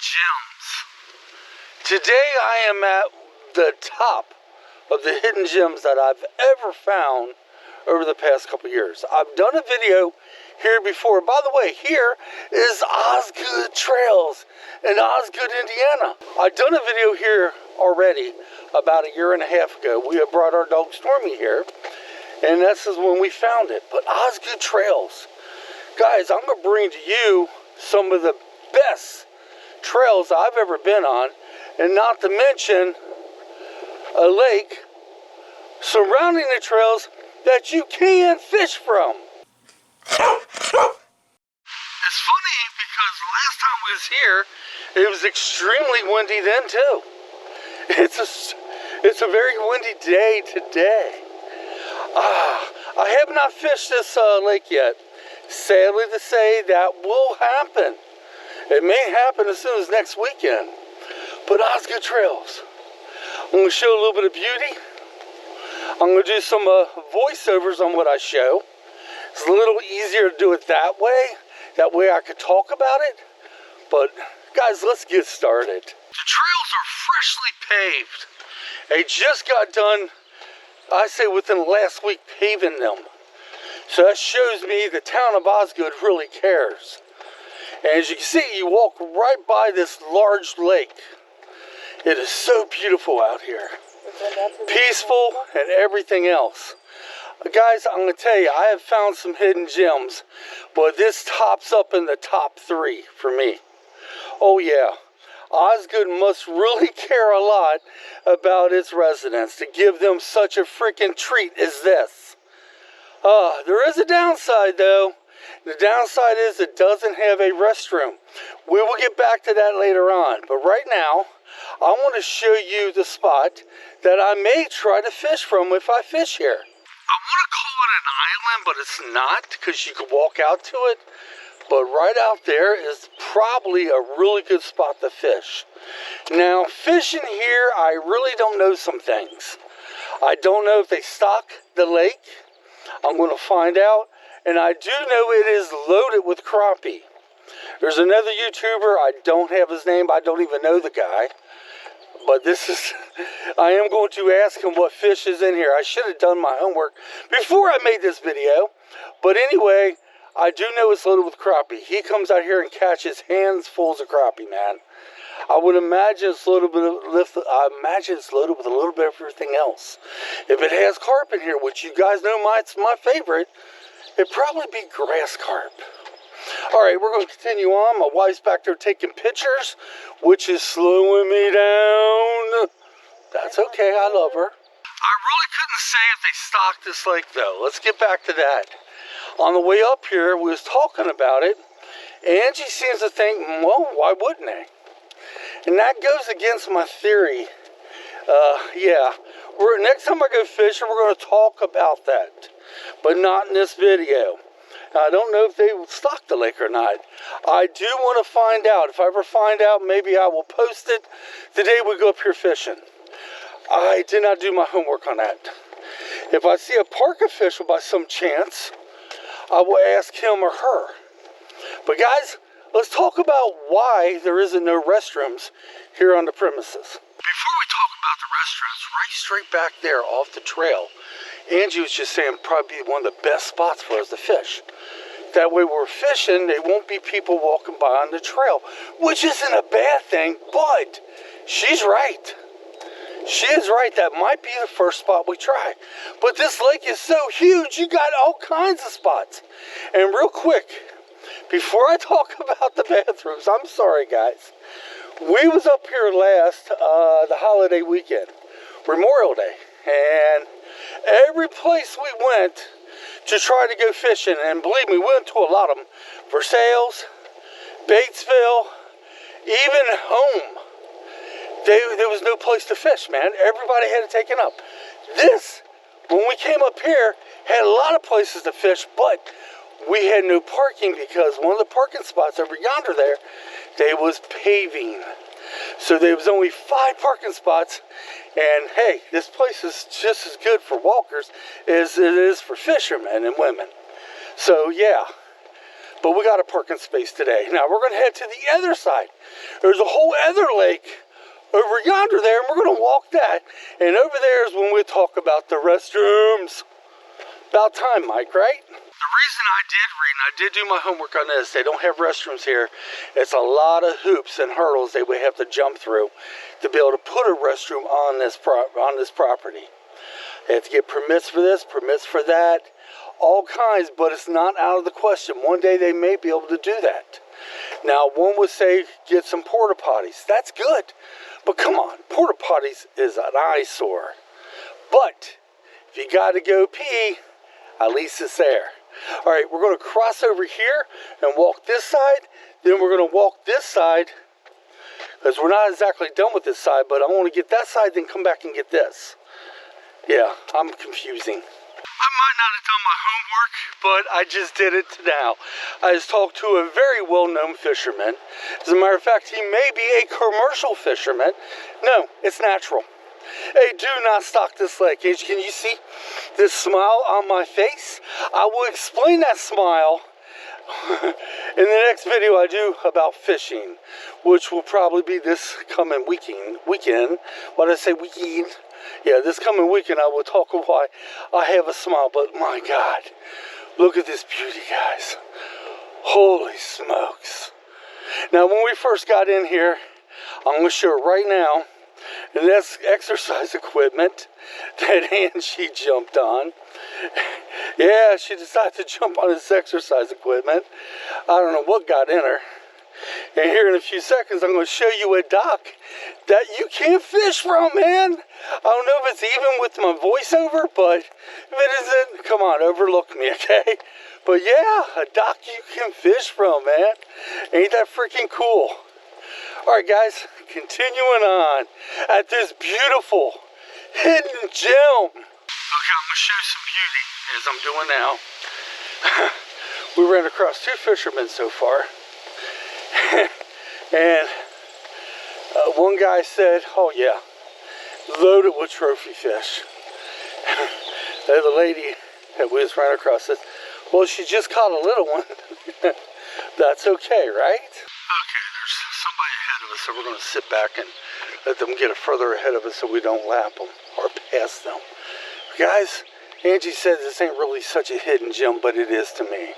gems. Today I am at the top of the hidden gems that I've ever found over the past couple years. I've done a video here before. By the way, here is Osgood Trails in Osgood, Indiana. I've done a video here already about a year and a half ago. We had brought our dog Stormy here, and this is when we found it. But Osgood Trails, guys, I'm going to bring to you some of the best trails I've ever been on, and not to mention a lake surrounding the trails that you can fish from. It's funny because last time we was here, it was extremely windy then too. It's a very windy day today. I have not fished this lake yet. Sadly to say, that will happen. It may happen as soon as next weekend. But Osgood Trails, I'm going to show a little bit of beauty. I'm going to do some voiceovers on what I show. It's a little easier to do it that way. That way I could talk about it. But guys, let's get started. The trails are freshly paved. They just got done, I say within the last week, paving them. So that shows me the town of Osgood really cares. And as you can see, you walk right by this large lake. It is so beautiful out here. Peaceful and everything else. Guys, I'm going to tell you, I have found some hidden gems, but this tops up in the top 3 for me. Oh yeah, Osgood must really care a lot about its residents to give them such a freaking treat as this. There is a downside though. The downside is it doesn't have a restroom. We will get back to that later on, but right now, I want to show you the spot that I may try to fish from if I fish here. I want to call it an island, but it's not, because you can walk out to it. But right out there is probably a really good spot to fish. Now, fishing here, I really don't know some things. I don't know if they stock the lake. I'm going to find out. And I do know it is loaded with crappie. There's another YouTuber, I don't have his name, I don't even know the guy. But I am going to ask him what fish is in here. I should have done my homework before I made this video. But anyway, I do know it's loaded with crappie. He comes out here and catches handfuls of crappie, man. I would imagine it's loaded with a little bit of everything else. If it has carp in here, which you guys know it's my favorite, it'd probably be grass carp. Alright, we're going to continue on. My wife's back there taking pictures, which is slowing me down. That's okay, I love her. I really couldn't say if they stocked this lake though. Let's get back to that. On the way up here, we was talking about it. Angie seems to think, well, why wouldn't they? And that goes against my theory. Yeah, next time I go fishing, we're going to talk about that. But not in this video. I don't know if they will stock the lake or not. I do want to find out. If I ever find out, maybe I will post it the day we go up here fishing. I did not do my homework on that. If I see a park official by some chance, I will ask him or her. But guys, let's talk about why there isn't no restrooms here on the premises. Before we talk about the restrooms, right straight back there off the trail, Angie was just saying probably one of the best spots for us to fish. That way we're fishing, there won't be people walking by on the trail, which isn't a bad thing, but she's right. She is right, that might be the first spot we try. But this lake is so huge, you got all kinds of spots. And real quick, before I talk about the bathrooms, I'm sorry guys. We was up here last, the holiday weekend, Memorial Day, and every place we went to try to go fishing, and believe me, we went to a lot of them, Versailles, Batesville, even home, there was no place to fish, man. Everybody had it taken up. This, when we came up here, had a lot of places to fish, but we had no parking because one of the parking spots over yonder they was paving. So there was only 5 parking spots, and hey, this place is just as good for walkers as it is for fishermen and women. So yeah, but we got a parking space today. Now we're going to head to the other side. There's a whole other lake over yonder there, and we're going to walk that. And over there is when we talk about the restrooms. About time, Mike, right? The reason I did do my homework on this, they don't have restrooms here. It's a lot of hoops and hurdles they would have to jump through to be able to put a restroom on this property. They have to get permits for this, permits for that, all kinds, but it's not out of the question. One day they may be able to do that. Now, one would say get some porta potties. That's good, but come on, porta potties is an eyesore. But if you got to go pee, at least it's there. All right, we're going to cross over here and walk this side. Then we're going to walk this side because we're not exactly done with this side, but I want to get that side, then come back and get this. Yeah, I'm confusing. I might not have done my homework, but I just did it now. I just talked to a very well-known fisherman. As a matter of fact, he may be a commercial fisherman. No, it's natural. Hey, do not stock this lake. Angie, can you see this smile on my face? I will explain that smile in the next video I do about fishing, which will probably be this coming weekend. What did I say, weekend? Yeah, this coming weekend I will talk of why I have a smile. But my God, look at this beauty, guys. Holy smokes. Now, when we first got in here, I'm going to show it right now. And that's exercise equipment that Angie jumped on. Yeah, she decided to jump on this exercise equipment. I don't know what got in her. And here in a few seconds, I'm going to show you a dock that you can't fish from, man. I don't know if it's even with my voiceover, but if it isn't, come on, overlook me, okay? But yeah, a dock you can fish from, man. Ain't that freaking cool? All right, guys, continuing on at this beautiful hidden gem. Okay, I'm going to show some beauty as I'm doing now. We ran across two fishermen so far. And one guy said, oh yeah, loaded with trophy fish. The other lady that we just ran across says, well, she just caught a little one. That's okay, right? Okay, there's somebody ahead of us, so we're going to sit back and let them get further ahead of us so we don't lap them or pass them. Guys, Angie said this ain't really such a hidden gem, but it is to me.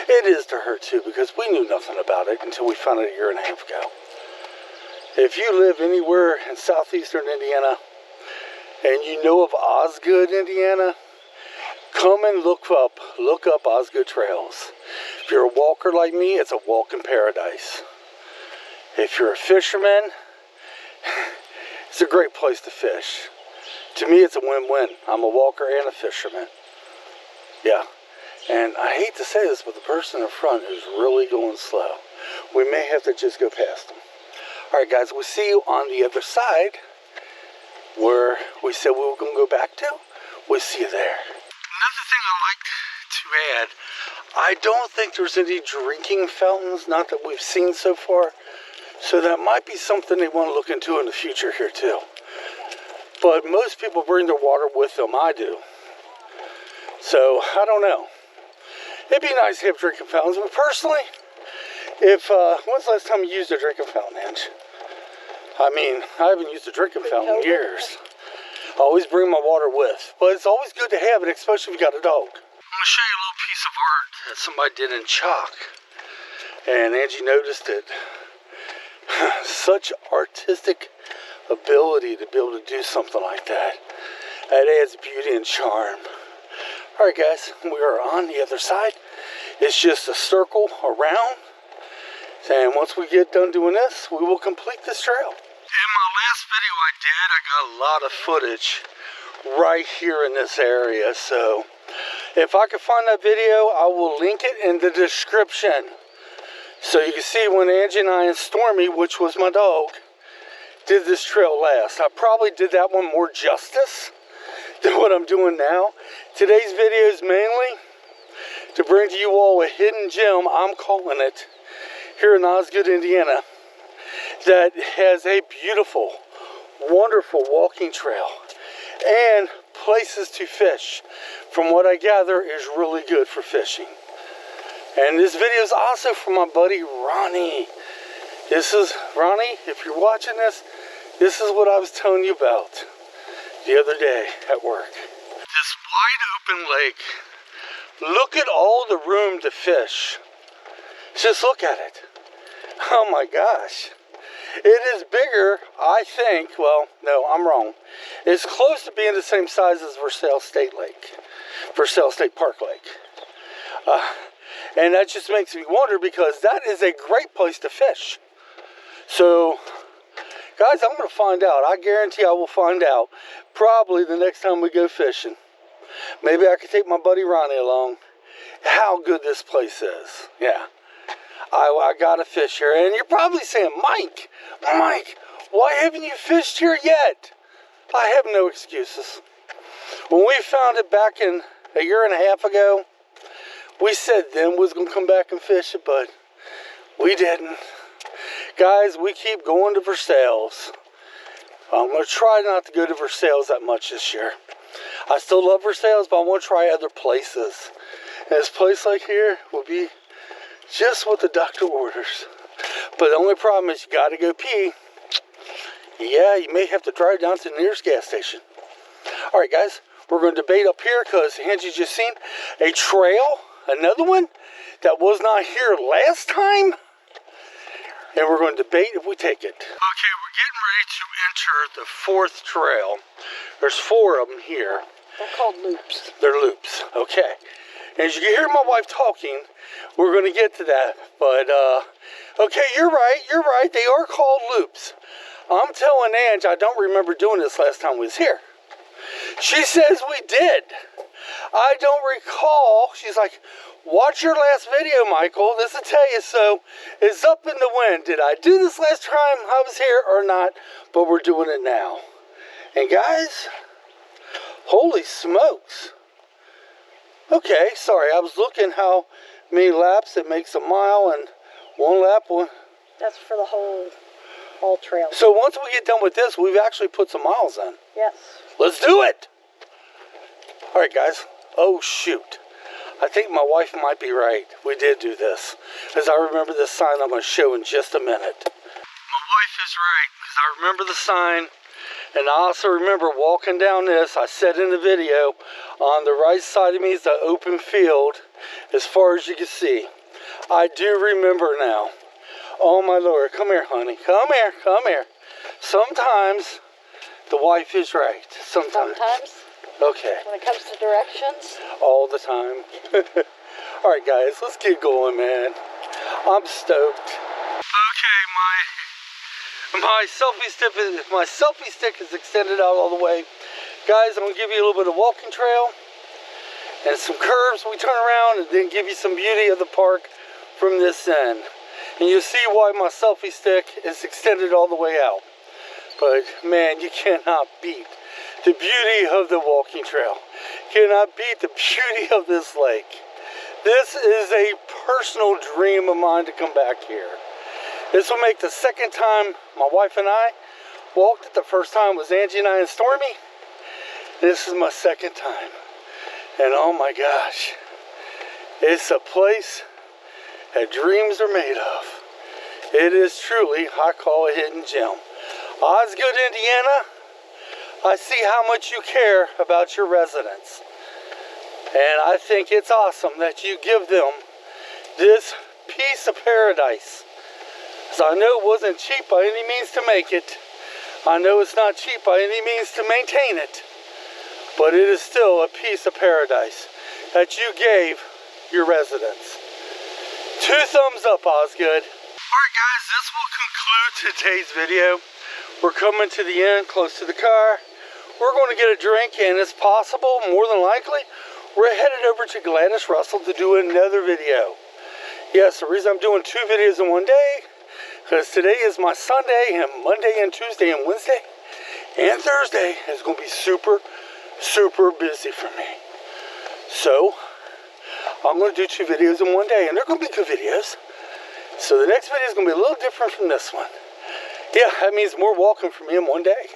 It is to her too, because we knew nothing about it until we found it a year and a half ago. If you live anywhere in southeastern Indiana and you know of Osgood, Indiana, come and look up Osgood Trails. If you're a walker like me, it's a walk in paradise. If you're a fisherman, it's a great place to fish. To me, it's a win-win. I'm a walker and a fisherman. Yeah. And I hate to say this, but the person in front is really going slow. We may have to just go past them. All right, guys, we'll see you on the other side where we said we were going to go back to. We'll see you there. Another thing I like to add, I don't think there's any drinking fountains, not that we've seen so far. So that might be something they want to look into in the future here too. But most people bring their water with them. I do. So, I don't know. It'd be nice to have drinking fountains, but personally, when's the last time you used a drinking fountain, Ange? I mean, I haven't used a drinking fountain in years. I always bring my water with, but it's always good to have it, especially if you got a dog. I'm going to show you a little piece of art that somebody did in chalk, and Angie noticed it. Such artistic ability to be able to do something like that. That adds beauty and charm. Alright guys, we are on the other side. It's just a circle around. And once we get done doing this, we will complete this trail. In my last video I did, I got a lot of footage right here in this area. So if I can find that video, I will link it in the description. So you can see when Angie and I and Stormy, which was my dog, did this trail last. I probably did that one more justice than what I'm doing now. Today's video is mainly to bring to you all a hidden gem, I'm calling it, here in Osgood, Indiana, that has a beautiful, wonderful walking trail and places to fish. From what I gather, is really good for fishing. And this video is also for my buddy Ronnie. This is, Ronnie, if you're watching this, this is what I was telling you about the other day at work. This wide open lake. Look at all the room to fish. Just look at it. Oh my gosh. It is bigger, I think, well, no, I'm wrong. It's close to being the same size as Versailles State Park Lake. And that just makes me wonder, because that is a great place to fish. So, guys, I'm going to find out. I guarantee I will find out probably the next time we go fishing. Maybe I could take my buddy Ronnie along. How good this place is. Yeah. I got to fish here. And you're probably saying, Mike, why haven't you fished here yet? I have no excuses. When we found it back in a year and a half ago, we said then we was going to come back and fish it, but we didn't. Guys, we keep going to Versailles. I'm going to try not to go to Versailles that much this year. I still love Versailles, but I want to try other places. And this place like here will be just what the doctor orders. But the only problem is you got to go pee. Yeah, you may have to drive down to the nearest gas station. All right, guys, we're going to debate up here because Angie just seen a trail, another one that was not here last time. And we're going to debate if we take it. Okay, we're getting ready to enter the fourth trail. There's 4 of them here. They're called loops. They're loops, okay. And as you can hear my wife talking, we're going to get to that. But, okay, you're right. They are called loops. I'm telling Ange, I don't remember doing this last time we was here. She says we did. I don't recall. She's like, watch your last video, Michael. This will tell you. So it's up in the wind. Did I do this last time I was here or not? But we're doing it now. And guys, holy smokes. Okay, sorry. I was looking how many laps it makes a mile, and 1 lap. That's for the whole trail. So once we get done with this, we've actually put some miles in. Yes. Let's do it. All right, guys. Oh, shoot. I think my wife might be right. We did do this. Because I remember this sign I'm going to show in just a minute. My wife is right. Because I remember the sign. And I also remember walking down this. I said in the video, on the right side of me is the open field. As far as you can see. I do remember now. Oh, my Lord. Come here, honey. Come here. Sometimes the wife is right. Sometimes. Okay. When it comes to directions? All the time. All right, guys, let's keep going, man. I'm stoked. Okay, my selfie stick is extended out all the way. Guys, I'm gonna give you a little bit of walking trail and some curves we turn around, and then give you some beauty of the park from this end. And you'll see why my selfie stick is extended all the way out. But man, you cannot beat the beauty of the walking trail. Cannot beat the beauty of this lake. This is a personal dream of mine to come back here. This will make the second time my wife and I walked it. The first time was Angie and I and Stormy. This is my second time. And oh my gosh, it's a place that dreams are made of. It is truly, I call a hidden gem. Osgood, Indiana, I see how much you care about your residents. And I think it's awesome that you give them this piece of paradise. So I know it wasn't cheap by any means to make it. I know it's not cheap by any means to maintain it. But it is still a piece of paradise that you gave your residents. 2 thumbs up, Osgood. Alright guys, this will conclude today's video. We're coming to the end, close to the car. We're going to get a drink, and it's possible, more than likely, we're headed over to Gladys Russell to do another video. Yes, the reason I'm doing 2 videos in one day, because today is my Sunday, and Monday and Tuesday and Wednesday and Thursday is going to be super busy for me. So, I'm going to do 2 videos in one day, and they're going to be good videos. So the next video is going to be a little different from this one. Yeah, that means more walking for me in one day.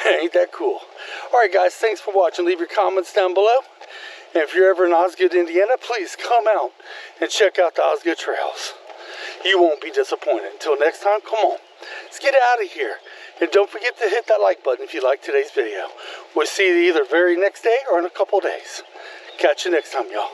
Ain't that cool? Alright guys, thanks for watching. Leave your comments down below. And if you're ever in Osgood, Indiana, please come out and check out the Osgood Trails. You won't be disappointed. Until next time, come on. Let's get out of here. And don't forget to hit that like button if you like today's video. We'll see you either very next day or in a couple days. Catch you next time, y'all.